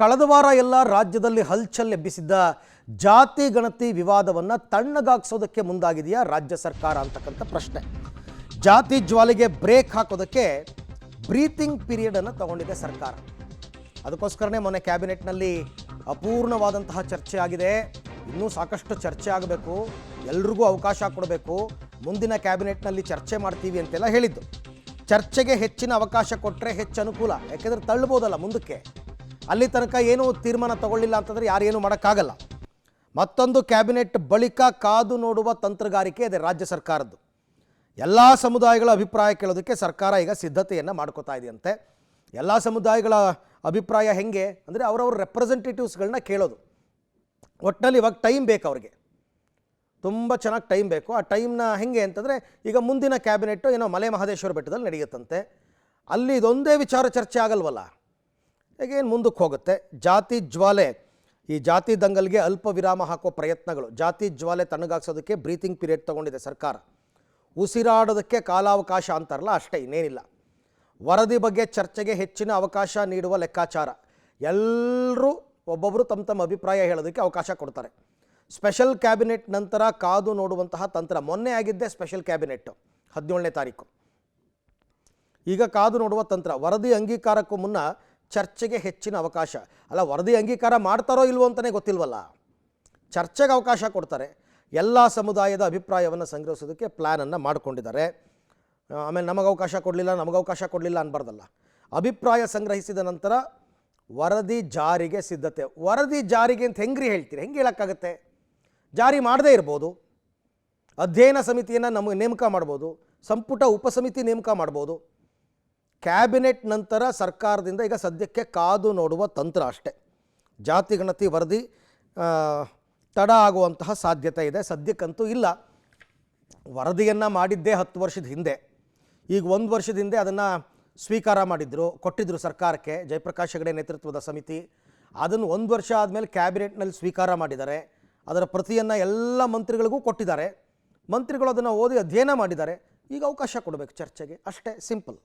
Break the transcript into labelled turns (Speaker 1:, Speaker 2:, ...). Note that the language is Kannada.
Speaker 1: ಕಳೆದ ವಾರ ಎಲ್ಲ ರಾಜ್ಯದಲ್ಲಿ ಹಲ್ಚಲ್ ಎಬ್ಬಿಸಿದ್ದ ಜಾತಿ ಗಣತಿ ವಿವಾದವನ್ನು ತಣ್ಣಗಾಗಿಸೋದಕ್ಕೆ ಮುಂದಾಗಿದೆಯಾ ರಾಜ್ಯ ಸರ್ಕಾರ ಅಂತಕ್ಕಂಥ ಪ್ರಶ್ನೆ. ಜಾತಿ ಜ್ವಾಲೆಗೆ ಬ್ರೇಕ್ ಹಾಕೋದಕ್ಕೆ ಬ್ರೀತಿಂಗ್ ಪೀರಿಯಡ್ ಅನ್ನು ತಗೊಂಡಿದೆ ಸರ್ಕಾರ. ಅದಕ್ಕೋಸ್ಕರನೇ ಮೊನ್ನೆ ಕ್ಯಾಬಿನೆಟ್ನಲ್ಲಿ ಅಪೂರ್ಣವಾದಂತಹ ಚರ್ಚೆ ಆಗಿದೆ. ಇನ್ನೂ ಸಾಕಷ್ಟು ಚರ್ಚೆ ಆಗಬೇಕು, ಎಲ್ರಿಗೂ ಅವಕಾಶ ಕೊಡಬೇಕು, ಮುಂದಿನ ಕ್ಯಾಬಿನೆಟ್ನಲ್ಲಿ ಚರ್ಚೆ ಮಾಡ್ತೀವಿ ಅಂತೆಲ್ಲ ಹೇಳಿದ್ದು. ಚರ್ಚೆಗೆ ಹೆಚ್ಚಿನ ಅವಕಾಶ ಕೊಟ್ಟರೆ ಹೆಚ್ಚು ಅನುಕೂಲ, ಯಾಕೆಂದರೆ ತಳ್ಳಬೋದಲ್ಲ ಮುಂದಕ್ಕೆ. ಅಲ್ಲಿ ತನಕ ಏನೂ ತೀರ್ಮಾನ ತಗೊಳ್ಳಿಲ್ಲ ಅಂತಂದರೆ ಯಾರೇನು ಮಾಡೋಕ್ಕಾಗಲ್ಲ. ಮತ್ತೊಂದು ಕ್ಯಾಬಿನೆಟ್ ಬಳಿಕ ಕಾದು ನೋಡುವ ತಂತ್ರಗಾರಿಕೆ ಇದೆ ರಾಜ್ಯ ಸರ್ಕಾರದ್ದು. ಎಲ್ಲ ಸಮುದಾಯಗಳ ಅಭಿಪ್ರಾಯ ಕೇಳೋದಕ್ಕೆ ಸರ್ಕಾರ ಈಗ ಸಿದ್ಧತೆಯನ್ನು ಮಾಡ್ಕೋತಾ ಇದೆಯಂತೆ. ಎಲ್ಲ ಸಮುದಾಯಗಳ ಅಭಿಪ್ರಾಯ ಹೆಂಗೆ ಅಂದರೆ ಅವರವ್ರ ರೆಪ್ರೆಸೆಂಟೇಟಿವ್ಸ್ಗಳನ್ನ ಕೇಳೋದು. ಒಟ್ಟಿನಲ್ಲಿ ಇವಾಗ ಟೈಮ್ ಬೇಕು ಅವ್ರಿಗೆ, ತುಂಬ ಚೆನ್ನಾಗಿ ಟೈಮ್ ಬೇಕು. ಆ ಟೈಮ್ನ ಹೆಂಗೆ ಅಂತಂದರೆ ಈಗ ಮುಂದಿನ ಕ್ಯಾಬಿನೆಟ್ಟು ಏನೋ ಮಲೆ ಮಹದೇಶ್ವರ ಬೆಟ್ಟದಲ್ಲಿ ನಡೆಯುತ್ತಂತೆ. ಅಲ್ಲಿ ಇದೊಂದೇ ವಿಚಾರ ಚರ್ಚೆ ಆಗಲ್ವಲ್ಲ, ಈಗೇನು ಮುಂದಕ್ಕೆ ಹೋಗುತ್ತೆ. ಜಾತಿ ಜ್ವಾಲೆ, ಈ ಜಾತಿ ದಂಗಲ್ಗೆ ಅಲ್ಪ ವಿರಾಮ ಹಾಕೋ ಪ್ರಯತ್ನಗಳು. ಜಾತಿ ಜ್ವಾಲೆ ತಣ್ಣಗಾಗ್ಸೋದಕ್ಕೆ ಬ್ರೀತಿಂಗ್ ಪೀರಿಯಡ್ ತೊಗೊಂಡಿದೆ ಸರ್ಕಾರ. ಉಸಿರಾಡೋದಕ್ಕೆ ಕಾಲಾವಕಾಶ ಅಂತಾರಲ್ಲ, ಅಷ್ಟೇ, ಇನ್ನೇನಿಲ್ಲ. ವರದಿ ಬಗ್ಗೆ ಚರ್ಚೆಗೆ ಹೆಚ್ಚಿನ ಅವಕಾಶ ನೀಡುವ ಲೆಕ್ಕಾಚಾರ. ಎಲ್ಲರೂ ಒಬ್ಬೊಬ್ಬರು ತಮ್ಮ ತಮ್ಮ ಅಭಿಪ್ರಾಯ ಹೇಳೋದಕ್ಕೆ ಅವಕಾಶ ಕೊಡ್ತಾರೆ. ಸ್ಪೆಷಲ್ ಕ್ಯಾಬಿನೆಟ್ ನಂತರ ಕಾದು ನೋಡುವಂತಹ ತಂತ್ರ. ಮೊನ್ನೆ ಆಗಿದ್ದೇ ಸ್ಪೆಷಲ್ ಕ್ಯಾಬಿನೆಟ್ಟು 17ನೇ ತಾರೀಕು. ಈಗ ಕಾದು ನೋಡುವ ತಂತ್ರ. ವರದಿ ಅಂಗೀಕಾರಕ್ಕೂ ಮುನ್ನ ಚರ್ಚೆಗೆ ಹೆಚ್ಚಿನ ಅವಕಾಶ. ಅಲ್ಲ, ವರದಿ ಅಂಗೀಕಾರ ಮಾಡ್ತಾರೋ ಇಲ್ವೋ ಅಂತಲೇ ಗೊತ್ತಿಲ್ವಲ್ಲ, ಚರ್ಚೆಗೆ ಅವಕಾಶ ಕೊಡ್ತಾರೆ. ಎಲ್ಲ ಸಮುದಾಯದ ಅಭಿಪ್ರಾಯವನ್ನು ಸಂಗ್ರಹಿಸೋದಕ್ಕೆ ಪ್ಲ್ಯಾನನ್ನು ಮಾಡಿಕೊಂಡಿದ್ದಾರೆ. ಆಮೇಲೆ ನಮಗವಕಾಶ ಕೊಡಲಿಲ್ಲ ಅನ್ಬಾರ್ದಲ್ಲ. ಅಭಿಪ್ರಾಯ ಸಂಗ್ರಹಿಸಿದ ನಂತರ ವರದಿ ಜಾರಿಗೆ ಸಿದ್ಧತೆ. ವರದಿ ಜಾರಿಗೆ ಅಂತ ಹೆಂಗ್ರಿ ಹೇಳ್ತೀರಿ? ಹೆಂಗೆ ಹೇಳೋಕ್ಕಾಗತ್ತೆ? ಜಾರಿ ಮಾಡದೇ ಇರ್ಬೋದು, ಅಧ್ಯಯನ ಸಮಿತಿಯನ್ನು ನೇಮಕ ಮಾಡ್ಬೋದು, ಸಂಪುಟ ಉಪಸಮಿತಿ ನೇಮಕ ಮಾಡ್ಬೋದು. ಕ್ಯಾಬಿನೆಟ್ ನಂತರ ಸರ್ಕಾರದಿಂದ ಈಗ ಸದ್ಯಕ್ಕೆ ಕಾದು ನೋಡುವ ತಂತ್ರ ಅಷ್ಟೇ. ಜಾತಿ ಗಣತಿ ವರದಿ ತಡ ಆಗುವಂತಹ ಸಾಧ್ಯತೆ ಇದೆ. ಸದ್ಯಕ್ಕಂತೂ ಇಲ್ಲ. ವರದಿಯನ್ನು ಮಾಡಿದ್ದೇ 10 ವರ್ಷದ ಹಿಂದೆ. ಈಗ 1 ವರ್ಷದ ಹಿಂದೆ ಅದನ್ನು ಸ್ವೀಕಾರ ಕೊಟ್ಟಿದ್ದರು ಸರ್ಕಾರಕ್ಕೆ, ಜಯಪ್ರಕಾಶ್ ಹೆಗಡೆ ನೇತೃತ್ವದ ಸಮಿತಿ. ಅದನ್ನು 1 ವರ್ಷ ಆದಮೇಲೆ ಕ್ಯಾಬಿನೆಟ್ನಲ್ಲಿ ಸ್ವೀಕಾರ ಮಾಡಿದ್ದಾರೆ. ಅದರ ಪ್ರತಿಯನ್ನು ಎಲ್ಲ ಮಂತ್ರಿಗಳಿಗೂ ಕೊಟ್ಟಿದ್ದಾರೆ. ಮಂತ್ರಿಗಳು ಅದನ್ನು ಓದಿ ಅಧ್ಯಯನ ಮಾಡಿದ್ದಾರೆ. ಈಗ ಅವಕಾಶ ಕೊಡಬೇಕು ಚರ್ಚೆಗೆ, ಅಷ್ಟೇ, ಸಿಂಪಲ್.